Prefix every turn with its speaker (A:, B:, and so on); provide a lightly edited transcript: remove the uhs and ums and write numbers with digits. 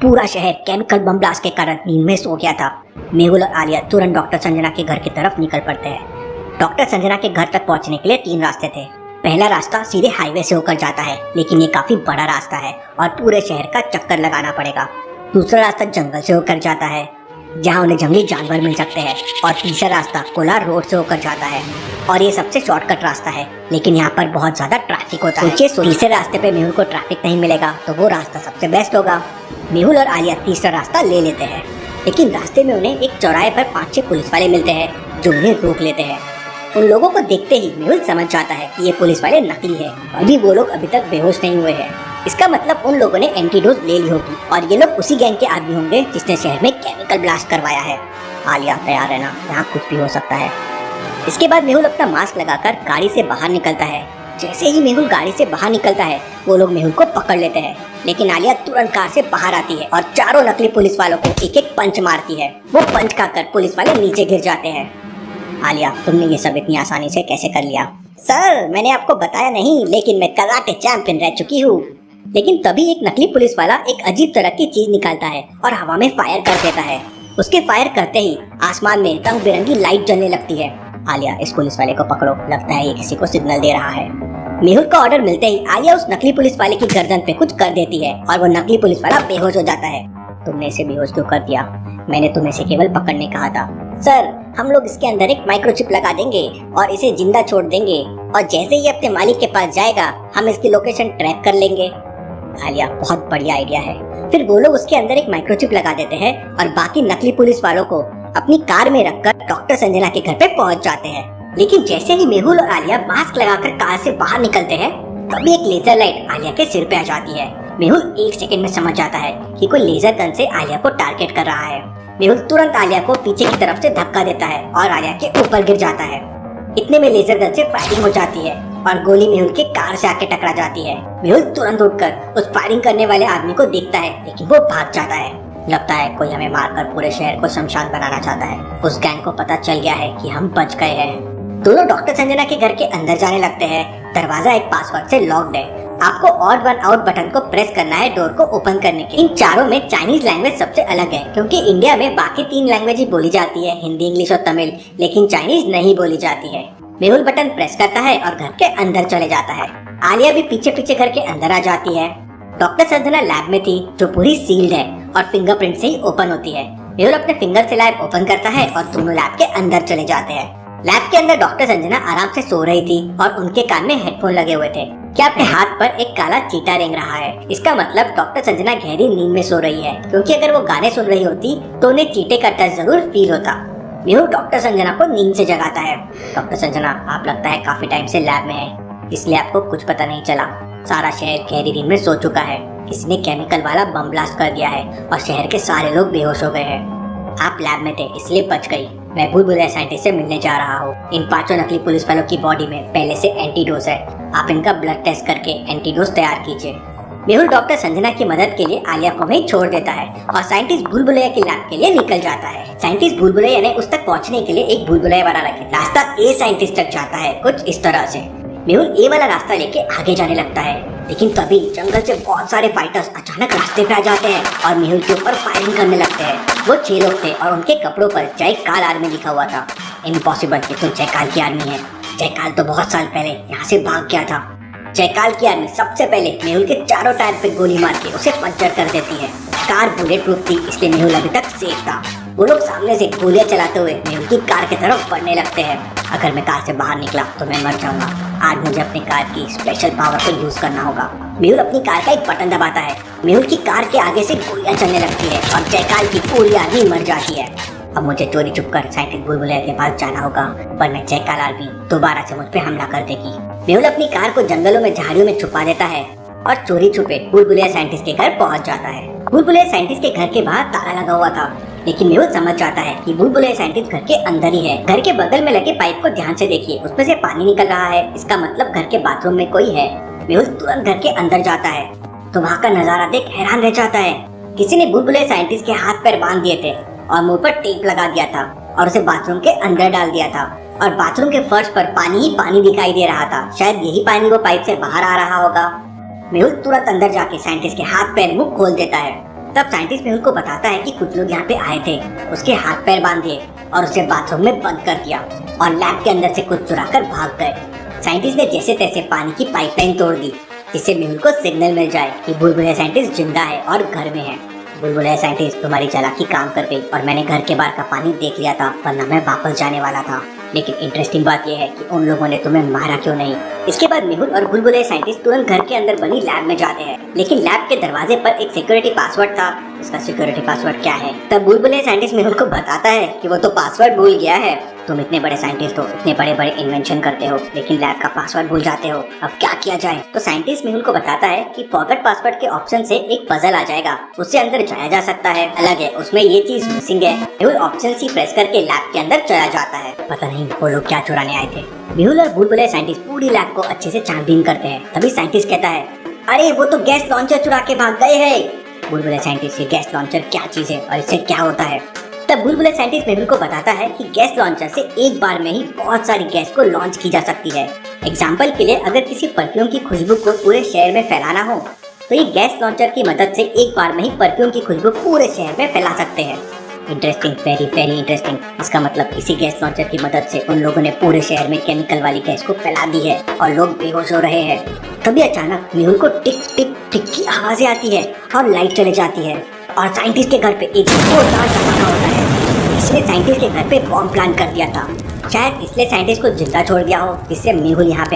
A: पूरा शहर chemical bomb blast के कारण नींद में सो गया था। मेहुल और आलिया तुरंत डॉक्टर संजना के घर की तरफ निकल पड़ते हैं। डॉक्टर संजना के घर तक पहुंचने के लिए 3 रास्ते थे। पहला रास्ता सीधे हाईवे से होकर जाता है, लेकिन ये काफी बड़ा रास्ता है और पूरे शहर का चक्कर लगाना पड़ेगा। दूसरा रास्ता जंगल से होकर जाता है, जहाँ उन्हें जंगली जानवर मिल सकते हैं। और तीसरा रास्ता कोलार रोड से होकर जाता है और ये सबसे शॉर्टकट रास्ता है, लेकिन यहाँ पर बहुत ज्यादा ट्रैफिक होता है। तीसरे रास्ते पे मेहुल को ट्रैफिक नहीं मिलेगा तो वो रास्ता सबसे बेस्ट होगा। मेहुल और आलिया तीसरा रास्ता ले लेते हैं, लेकिन रास्ते में उन्हें एक चौराहे पर 5-6 पुलिस वाले मिलते हैं जो उन्हें रोक लेते हैं। उन लोगों को देखते ही मेहुल समझ जाता है कि ये पुलिस वाले नकली है। वो लोग अभी तक बेहोश नहीं हुए हैं। इसका मतलब उन लोगों ने एंटीडोज ले ली होगी और ये लोग उसी गैंग के आदमी होंगे जिसने शहर में केमिकल ब्लास्ट करवाया है। आलिया तैयार रहना, यहाँ कुछ भी हो सकता है। इसके बाद मेहुल अपना मास्क लगाकर गाड़ी से बाहर निकलता है। जैसे ही मेहुल गाड़ी से बाहर निकलता है वो लोग मेहुल को पकड़ लेते हैं, लेकिन आलिया तुरंत कार से बाहर आती है और चारों नकली पुलिस वालों को एक पंच मारती है। वो पंच खाकर पुलिस वाले नीचे गिर जाते हैं। आलिया, तुमने ये सब इतनी आसानी से कैसे कर लिया? सर, मैंने आपको बताया नहीं, लेकिन मैं कराटे चैंपियन रह चुकी हूँ। लेकिन तभी एक नकली पुलिस वाला एक अजीब तरह की चीज निकालता है और हवा में फायर कर देता है। उसके फायर करते ही आसमान में रंग बिरंगी लाइट जलने लगती है। आलिया, इस पुलिस वाले को पकड़ो, लगता है ये किसी को सिग्नल दे रहा है। मेहुल का ऑर्डर मिलते ही आलिया उस नकली पुलिस वाले की गर्दन पे कुछ कर देती है और वो नकली पुलिस वाला बेहोश हो जाता है। तुमने इसे बेहोश क्यों कर दिया? मैंने तुम्हें इसे केवल पकड़ने कहा था। सर, हम लोग इसके अंदर एक माइक्रोचिप लगा देंगे और इसे जिंदा छोड़ देंगे, और जैसे ही अपने मालिक के पास जाएगा हम इसकी लोकेशन ट्रैक कर लेंगे। आलिया, बहुत बढ़िया आइडिया है। फिर वो लोग उसके अंदर एक माइक्रोचिप लगा देते हैं और बाकी नकली पुलिस वालों को अपनी कार में रखकर डॉक्टर संजना के घर पे पहुंच जाते हैं। लेकिन जैसे ही मेहुल और आलिया मास्क लगाकर कार से बाहर निकलते हैं, तभी एक लेजर लाइट आलिया के सिर पे आ जाती है। मेहुल 1 सेकंड में समझ जाता है कि कोई लेजर गन से आलिया को टारगेट कर रहा है। मेहुल तुरंत आलिया को पीछे की तरफ से धक्का देता है और आलिया के ऊपर गिर जाता है। इतने में लेजर गन से फायरिंग हो जाती है और गोली मेहुल के कार से आके टकरा जाती है। मेहुल तुरंत उठकर उस फायरिंग करने वाले आदमी को देखता है, लेकिन वो भाग जाता है। लगता है कोई हमें मारकर पूरे शहर को शमशान बनाना चाहता है। उस गैंग को पता चल गया है कि हम बच गए हैं। दोनों डॉक्टर संजना के घर के अंदर जाने लगते हैं। दरवाजा एक पासवर्ड से लॉक्ड है। आपको ऑड वन आउट बटन को प्रेस करना है डोर को ओपन करने के। इन चारों में चाइनीज लैंग्वेज सबसे अलग है, क्योंकि इंडिया में बाकी 3 लैंग्वेज ही बोली जाती है, हिंदी, इंग्लिश और तमिल, लेकिन चाइनीज नहीं बोली जाती है। मेहुल बटन प्रेस करता है और घर के अंदर चले जाता है। आलिया भी पीछे पीछे घर के अंदर आ जाती है। डॉक्टर संजना लैब में थी जो पूरी सील्ड है और फिंगरप्रिंट से ही ओपन होती है। मेहुल अपने फिंगर से लैब ओपन करता है और दोनों लैब के अंदर चले जाते हैं। लैब के अंदर डॉक्टर संजना आराम से सो रही थी और उनके कान में हेडफोन लगे हुए थे। क्या आपके हाथ पर एक काला चीटा रेंग रहा है? इसका मतलब डॉक्टर संजना गहरी नींद में सो रही है, क्योंकि अगर वो गाने सुन रही होती तो उन्हें चीटे का टच जरूर फील होता। मेहुल डॉक्टर संजना को नींद से जगाता है। डॉक्टर संजना, आप लगता है काफी टाइम से लैब में है, इसलिए आपको कुछ पता नहीं चला। सारा शहर गहरी नींद में सो चुका है। किसी ने केमिकल वाला बम ब्लास्ट कर दिया है और शहर के सारे लोग बेहोश हो गए हैं। आप लैब में थे इसलिए बच गई। मैं भूल-भुलैया साइंटिस्ट से मिलने जा रहा हूँ। इन 5 नकली पुलिस वालों की बॉडी में पहले से एंटीडोज है। आप इनका ब्लड टेस्ट करके एंटीडोज तैयार कीजिए। मेहुल डॉक्टर संजना की मदद के लिए आलिया को वहीं छोड़ देता है और साइंटिस्ट भूल-भुलैया की लैब के लिए निकल जाता है। साइंटिस्ट भूल-भुलैया ने उस तक पहुँचने के लिए एक भूल-भुलैया बना रखा है। रास्ता ए साइंटिस्ट तक जाता है कुछ इस तरह से। मेहुल ए वाला रास्ता लेके आगे जाने लगता है, लेकिन तभी जंगल से बहुत सारे फाइटर्स अचानक रास्ते पे आ जाते हैं और मेहुल के ऊपर फायरिंग करने लगते हैं। वो 6 लोग थे और उनके कपड़ों पर जय काल आर्मी लिखा हुआ था। इम्पॉसिबल कि तुम जय काल की आर्मी है। जय काल तो बहुत साल पहले यहाँ से भाग गया था। जय काल की आर्मी सबसे पहले मेहुल के चारों टायर पे गोली मार के उसे पंचर कर देती है। कार बुलेट प्रूफ थी, इसलिए मेहुल अभी तक सेफ था। वो लोग सामने से गोलियां चलाते हुए मेहुल की कार की तरफ बढ़ने लगते हैं। अगर मैं कार से बाहर निकला तो मैं मर जाऊंगा। आज मुझे अपनी कार की स्पेशल पावर को यूज करना होगा। मेहुल अपनी कार का एक बटन दबाता है। मेहुल की कार के आगे से गोलियां चलने लगती है और जयकाल की पूरी आर्मी मर जाती है। अब मुझे चोरी छुपकर साइंटिस्ट भूल-भुलैया के पास जाना होगा, वरना जयकाल आर्मी दोबारा से मुझ पे हमला कर देगी। मेहुल अपनी कार को जंगलों में झाड़ियों में छुपा देता है और चोरी छुपे भूल-भुलैया साइंटिस्ट के घर पहुंच जाता है। भूल-भुलैया साइंटिस्ट के घर के बाहर ताला लगा हुआ था, लेकिन मेहुल समझ जाता है कि भूल-भुलैया साइंटिस्ट घर के अंदर ही है। घर के बगल में लगे पाइप को ध्यान से देखिए, उसमें से पानी निकल रहा है। इसका मतलब घर के बाथरूम में कोई है। मेहुल तुरंत घर के अंदर जाता है तो वहाँ का नजारा देख हैरान रह जाता है। किसी ने भूल-भुलैया साइंटिस्ट के हाथ पैर बांध दिए थे और मुंह पर टेप लगा दिया था और उसे बाथरूम के अंदर डाल दिया था, और बाथरूम के फर्श पर पानी ही पानी दिखाई दे रहा था। शायद यही पानी वो पाइप से बाहर आ रहा होगा। मेहुल तुरंत अंदर जाके साइंटिस्ट के हाथ पैर मुंह खोल देता है तब साइंटिस्ट मेहुल को बताता है कि कुछ लोग यहाँ पे आए थे, उसके हाथ पैर बांध दिए और उसे बाथरूम में बंद कर दिया और लैब के अंदर से कुछ चुरा कर भाग गए। साइंटिस्ट ने जैसे तैसे पानी की पाइपलाइन तोड़ दी जिससे मेहुल को सिग्नल मिल जाए कि बुलबुलिया साइंटिस्ट जिंदा है और घर में है। बुलबुलिया साइंटिस्ट, तुम्हारी चालाकी काम कर गई और मैंने घर के बाहर का पानी देख लिया था, वरना मैं वापस जाने वाला था। लेकिन इंटरेस्टिंग बात यह है कि उन लोगों ने तुम्हें मारा क्यों नहीं। इसके बाद मेहुल और बुलबुलिया साइंटिस्ट तुरंत घर के अंदर बनी लैब में जाते हैं, लेकिन लैब के दरवाजे पर एक सिक्योरिटी पासवर्ड था। इसका सिक्योरिटी पासवर्ड क्या है? तब बुलबुलिया साइंटिस्ट मेहुल को बताता है कि वो तो पासवर्ड भूल गया है। तुम इतने बड़े साइंटिस्ट हो, इतने बड़े बड़े इन्वेंशन करते हो, लेकिन लैब का पासवर्ड भूल जाते हो, अब क्या किया जाए? तो साइंटिस्ट मेहुल को बताता है कि फॉरगेट पासवर्ड के ऑप्शन से एक पजल आ जाएगा, उससे अंदर जाया जा सकता है। अलग है, उसमें ये चीज मिसिंग है। मेहुल ऑप्शन सी प्रेस करके लैब के अंदर चला जाता है। पता नहीं वो लोग क्या चुराने आए थे। मेहुल और बुलबुलिया साइंटिस्ट पूरी लैब को अच्छे से छानबीन करते हैं। तभी साइंटिस्ट कहता है, अरे वो तो गैस लॉन्चर चुरा के भाग गए हैं। बुलबुलिया साइंटिस्ट, ये गैस लॉन्चर क्या चीज है और इससे क्या होता है? तब बुलबुलिया साइंटिस्ट मेहुल को बताता है कि गैस लॉन्चर से एक बार में ही बहुत सारी गैस को लॉन्च की जा सकती है। एग्जाम्पल के लिए, अगर किसी परफ्यूम की खुशबू को पूरे शहर में फैलाना हो तो ये गैस लॉन्चर की मदद से एक बार में ही परफ्यूम की खुशबू पूरे शहर में फैला सकते हैं। Interesting, very very interesting. इसका मतलब इसी गैस लॉन्चर की मदद से उन लोगों ने पूरे शहर में केमिकल वाली गैस को फैला दी है और लोग बेहोश हो रहे हैं। तभी अचानक मेहुल को टिक टिक टिक की आवाजें आती है और लाइट चले जाती है और साइंटिस्ट के घर पे एक जोरदार धमाका होता है। इसने साइंटिस्ट के घर पे बॉम्ब प्लान कर दिया था। शायद इसलिए साइंटिस्ट को जिंदा छोड़ दिया हो, जिससे मेहुल यहाँ पे